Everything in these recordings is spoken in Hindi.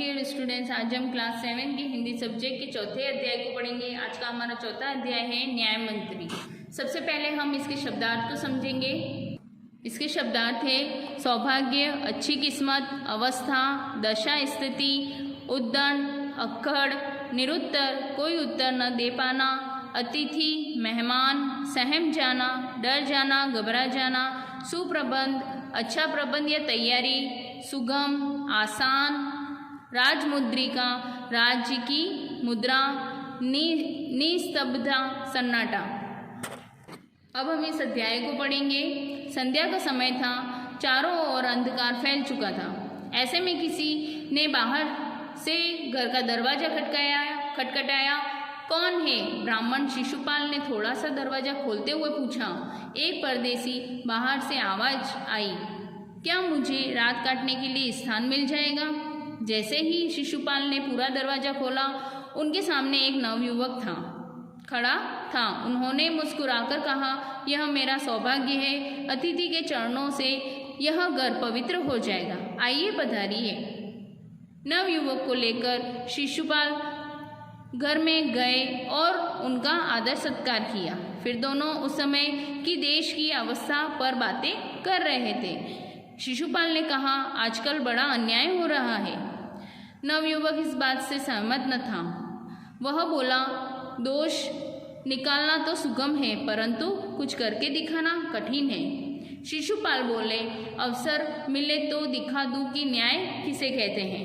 डियर स्टूडेंट्स, आज हम क्लास 7 की हिंदी सब्जेक्ट के चौथे अध्याय को पढ़ेंगे। आज का हमारा चौथा अध्याय है न्याय मंत्री। सबसे पहले हम इसके शब्दार्थ को समझेंगे। इसके शब्दार्थ है सौभाग्य, अच्छी किस्मत, अवस्था, दशा, स्थिति, उद्दंड, अक्कड़, निरुत्तर, कोई उत्तर न दे पाना, अतिथि, मेहमान, सहम जाना, डर जाना, घबरा जाना, सुप्रबंध, अच्छा प्रबंध या तैयारी, सुगम, आसान, राजमुद्रिका, राज्य की मुद्रा, निस्तब्धता, सन्नाटा। अब हम इस अध्याय को पढ़ेंगे। संध्या का समय था, चारों ओर अंधकार फैल चुका था। ऐसे में किसी ने बाहर से घर का दरवाजा खटखटाया। कौन है? ब्राह्मण शिशुपाल ने थोड़ा सा दरवाजा खोलते हुए पूछा। एक परदेसी बाहर से आवाज आई, क्या मुझे रात काटने के लिए स्थान मिल जाएगा? जैसे ही शिशुपाल ने पूरा दरवाजा खोला, उनके सामने एक नवयुवक खड़ा था। उन्होंने मुस्कुराकर कहा, यह मेरा सौभाग्य है, अतिथि के चरणों से यह घर पवित्र हो जाएगा, आइए पधारिए। नवयुवक को लेकर शिशुपाल घर में गए और उनका आदर सत्कार किया। फिर दोनों उस समय की देश की अवस्था पर बातें कर रहे थे। शिशुपाल ने कहा, आजकल बड़ा अन्याय हो रहा है। नवयुवक इस बात से सहमत न था। वह बोला, दोष निकालना तो सुगम है, परंतु कुछ करके दिखाना कठिन है। शिशुपाल बोले, अवसर मिले तो दिखा दूं कि न्याय किसे कहते हैं।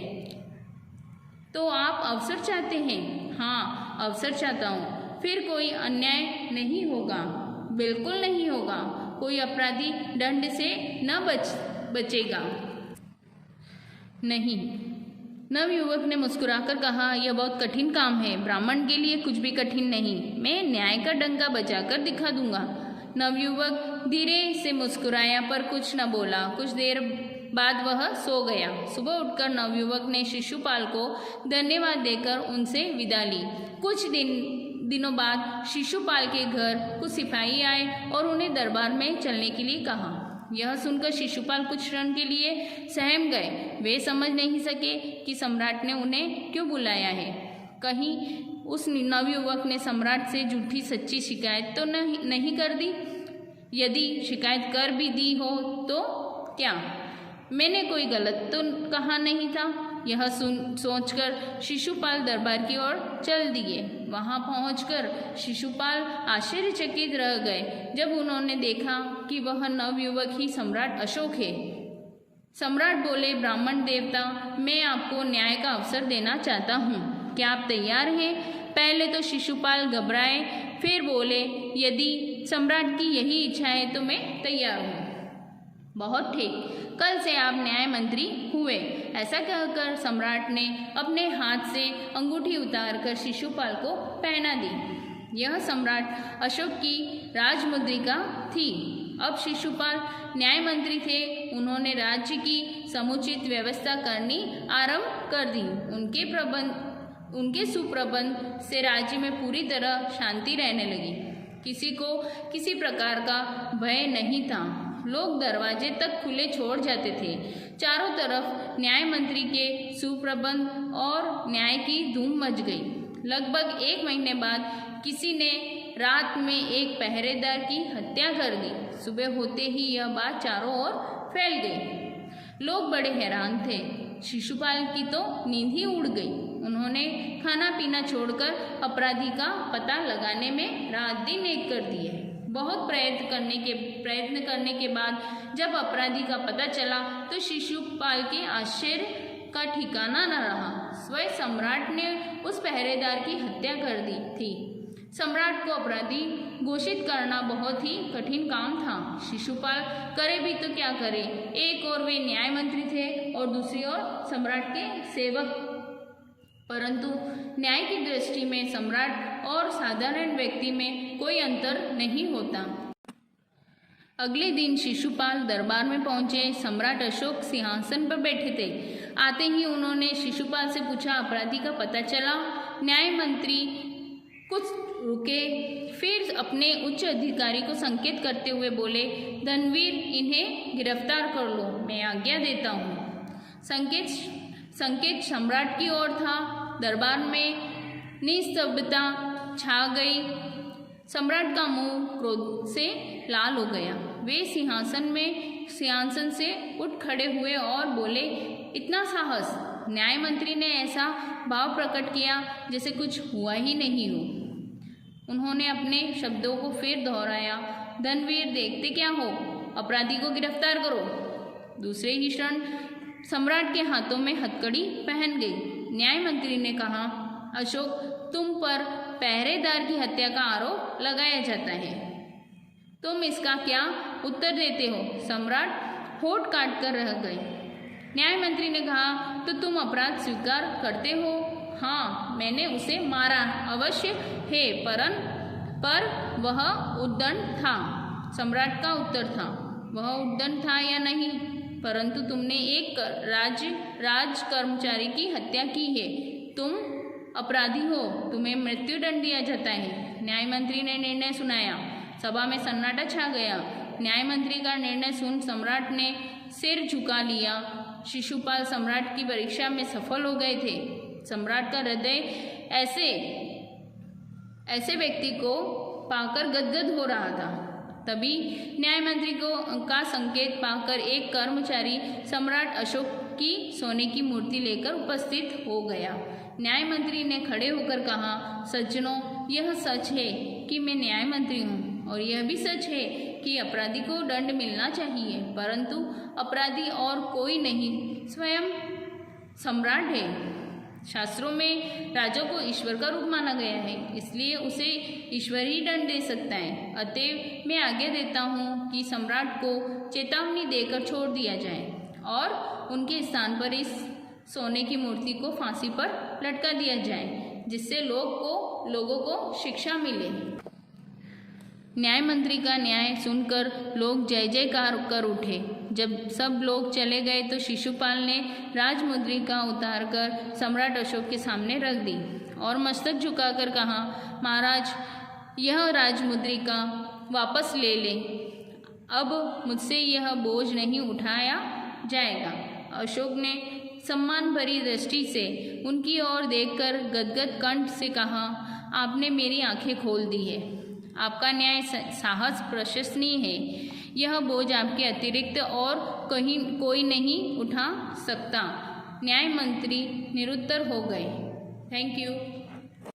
तो आप अवसर चाहते हैं? हाँ, अवसर चाहता हूँ। फिर कोई अन्याय नहीं होगा। बिल्कुल नहीं होगा। कोई अपराधी दंड से न बचेगा। नहीं। नवयुवक ने मुस्कुराकर कहा, यह बहुत कठिन काम है। ब्राह्मण के लिए कुछ भी कठिन नहीं। मैं न्याय का डंका बजाकर दिखा दूंगा। नवयुवक धीरे से मुस्कुराया पर कुछ न बोला। कुछ देर बाद वह सो गया। सुबह उठकर नवयुवक ने शिशुपाल को धन्यवाद देकर उनसे विदा ली। कुछ दिनों बाद शिशुपाल के घर कुछ सिपाही आए और उन्हें दरबार में चलने के लिए कहा। यह सुनकर शिशुपाल कुछ क्षण के लिए सहम गए। वे समझ नहीं सके कि सम्राट ने उन्हें क्यों बुलाया है। कहीं उस नवयुवक ने सम्राट से झूठी सच्ची शिकायत तो नहीं कर दी? यदि शिकायत कर भी दी हो तो क्या? मैंने कोई गलत तो कहा नहीं था। यह सोचकर शिशुपाल दरबार की ओर चल दिए। वहां पहुंचकर शिशुपाल आश्चर्यचकित रह गए जब उन्होंने देखा कि वह नवयुवक ही सम्राट अशोक है। सम्राट बोले, ब्राह्मण देवता, मैं आपको न्याय का अवसर देना चाहता हूँ। क्या आप तैयार हैं? पहले तो शिशुपाल घबराए, फिर बोले, यदि सम्राट की यही इच्छा है तो मैं तैयार हूँ। बहुत ठीक, कल से आप न्याय मंत्री हुए। ऐसा कहकर सम्राट ने अपने हाथ से अंगूठी उतारकर शिशुपाल को पहना दी। यह सम्राट अशोक की राजमुद्रिका थी। अब शिशुपाल न्याय मंत्री थे। उन्होंने राज्य की समुचित व्यवस्था करनी आरंभ कर दी। उनके सुप्रबंध से राज्य में पूरी तरह शांति रहने लगी। किसी को किसी प्रकार का भय नहीं था। लोग दरवाजे तक खुले छोड़ जाते थे। चारों तरफ न्याय मंत्री के सुप्रबंध और न्याय की धूम मच गई। लगभग 1 महीने बाद किसी ने रात में एक पहरेदार की हत्या कर दी। सुबह होते ही यह बात चारों ओर फैल गई। लोग बड़े हैरान थे। शिशुपाल की तो नींद ही उड़ गई। उन्होंने खाना पीना छोड़कर अपराधी का पता लगाने में रात दिन एक कर दिए। बहुत प्रयत्न करने के बाद जब अपराधी का पता चला तो शिशुपाल के आश्चर्य का ठिकाना न रहा। स्वयं सम्राट ने उस पहरेदार की हत्या कर दी थी। सम्राट को अपराधी घोषित करना बहुत ही कठिन काम था। शिशुपाल करे भी तो क्या करे। एक ओर वे न्याय मंत्री थे और दूसरी ओर सम्राट के सेवक। परंतु न्याय की दृष्टि में सम्राट और साधारण व्यक्ति में कोई अंतर नहीं होता। अगले दिन शिशुपाल दरबार में पहुंचे। सम्राट अशोक सिंहासन पर बैठे थे। आते ही उन्होंने शिशुपाल से पूछा, अपराधी का पता चला? न्याय मंत्री कुछ रुके, फिर अपने उच्च अधिकारी को संकेत करते हुए बोले, धनवीर, इन्हें गिरफ्तार कर लो, मैं आज्ञा देता हूँ। संकेत सम्राट की ओर था। दरबार में निस्तब्धता छा गई। सम्राट का मुंह क्रोध से लाल हो गया। वे सिंहासन से उठ खड़े हुए और बोले, इतना साहस! न्याय मंत्री ने ऐसा भाव प्रकट किया जैसे कुछ हुआ ही नहीं हो। उन्होंने अपने शब्दों को फिर दोहराया, धनवीर देखते क्या हो, अपराधी को गिरफ्तार करो। दूसरे ही क्षण सम्राट के हाथों में हथकड़ी पहन गई। न्याय मंत्री ने कहा, अशोक, तुम पर पहरेदार की हत्या का आरोप लगाया जाता है। तुम इसका क्या उत्तर देते हो? सम्राट होठ काट कर रह गए। न्याय मंत्री ने कहा, तो तुम अपराध स्वीकार करते हो? हाँ, मैंने उसे मारा अवश्य है, पर वह उद्दंड था। सम्राट का उत्तर था, वह उद्दंड था या नहीं, परंतु तुमने एक राज कर्मचारी की हत्या की है। तुम अपराधी हो, तुम्हें मृत्युदंड दिया जाता है। न्याय मंत्री ने निर्णय सुनाया। सभा में सन्नाटा छा गया। न्याय मंत्री का निर्णय सुन सम्राट ने सिर झुका लिया। शिशुपाल सम्राट की परीक्षा में सफल हो गए थे। सम्राट का हृदय ऐसे व्यक्ति को पाकर गदगद हो रहा था। तभी न्याय मंत्री का संकेत पाकर एक कर्मचारी सम्राट अशोक की सोने की मूर्ति लेकर उपस्थित हो गया। न्याय मंत्री ने खड़े होकर कहा, सज्जनों, यह सच है कि मैं न्याय मंत्री हूँ और यह भी सच है कि अपराधी को दंड मिलना चाहिए, परंतु अपराधी और कोई नहीं, स्वयं सम्राट है। शास्त्रों में राजा को ईश्वर का रूप माना गया है, इसलिए उसे ईश्वर ही दंड दे सकता है। अतएव मैं आज्ञा देता हूँ कि सम्राट को चेतावनी देकर छोड़ दिया जाए और उनके स्थान पर इस सोने की मूर्ति को फांसी पर लटका दिया जाए, जिससे लोगों को शिक्षा मिले। न्याय मंत्री का न्याय सुनकर लोग जय जयकार कर उठे। जब सब लोग चले गए तो शिशुपाल ने राजमुद्रिका उतारकर सम्राट अशोक के सामने रख दी और मस्तक झुकाकर कहा, महाराज, यह राजमुद्रिका वापस ले लें। अब मुझसे यह बोझ नहीं उठाया जाएगा। अशोक ने सम्मान भरी दृष्टि से उनकी ओर देखकर गदगद कंठ से कहा, आपने मेरी आंखें खोल दी है। आपका न्याय साहस प्रशंसनीय है। यह बोझ आपके अतिरिक्त और कोई नहीं उठा सकता। न्याय मंत्री निरुत्तर हो गए। Thank you.